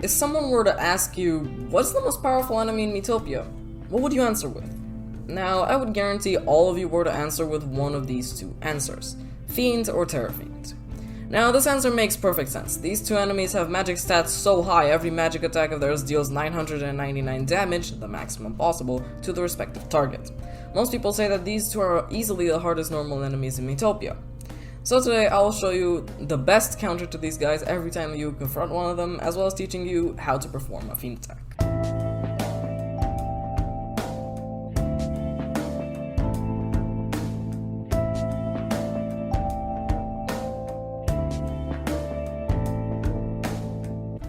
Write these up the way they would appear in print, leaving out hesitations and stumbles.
if someone were to ask you, what's the most powerful enemy in Miitopia? What would you answer with? Now, I would guarantee all of you were to answer with one of these two answers, Fiend or Fiend. Now, this answer makes perfect sense. These two enemies have magic stats so high, every magic attack of theirs deals 999 damage, the maximum possible, to the respective target. Most people say that these two are easily the hardest normal enemies in Miitopia. So today I will show you the best counter to these guys every time you confront one of them, as well as teaching you how to perform a Fiend attack.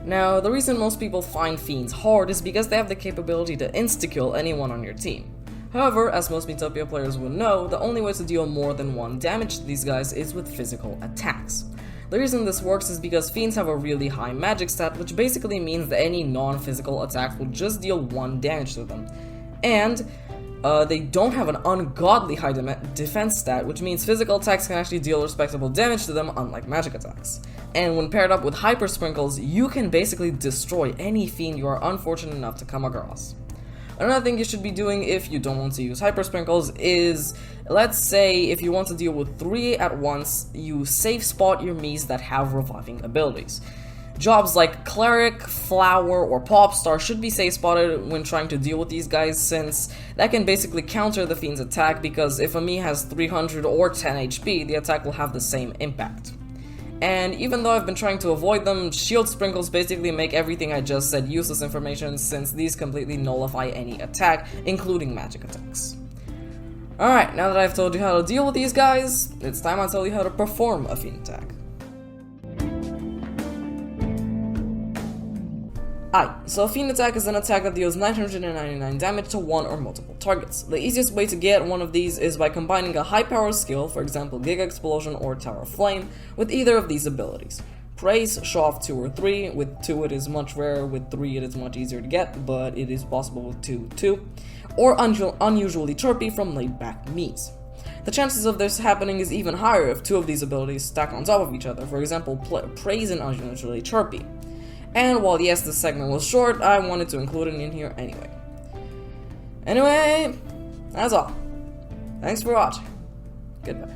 Now, the reason most people find Fiends hard is because they have the capability to insta-kill anyone on your team. However, as most Miitopia players would know, the only way to deal more than one damage to these guys is with physical attacks. The reason this works is because Fiends have a really high magic stat, which basically means that any non-physical attack will just deal 1 damage to them. And they don't have an ungodly high defense stat, which means physical attacks can actually deal respectable damage to them, unlike magic attacks. And when paired up with Hyper Sprinkles, you can basically destroy any Fiend you are unfortunate enough to come across. Another thing you should be doing if you don't want to use Hyper Sprinkles is, let's say if you want to deal with 3 at once, you safe spot your Miis that have reviving abilities. Jobs like Cleric, Flower, or Popstar should be safe spotted when trying to deal with these guys, since that can basically counter the Fiend's attack, because if a Mii has 300 or 10 HP, the attack will have the same impact. And even though I've been trying to avoid them, Shield Sprinkles basically make everything I just said useless information, since these completely nullify any attack, including magic attacks. Alright, now that I've told you how to deal with these guys, it's time I tell you how to perform a Fiend attack. So a Fiend attack is an attack that deals 999 damage to one or multiple targets. The easiest way to get one of these is by combining a high power skill, for example Giga Explosion or Tower of Flame, with either of these abilities. Praise, show off 2 or 3, with 2 it is much rarer, with 3 it is much easier to get, but it is possible with 2 too. Or Unusually Chirpy from laid back Miis. The chances of this happening is even higher if 2 of these abilities stack on top of each other, for example Praise and Unusually Chirpy. And while yes, this segment was short, I wanted to include it in here anyway. Anyway, that's all. Thanks for watching. Goodbye.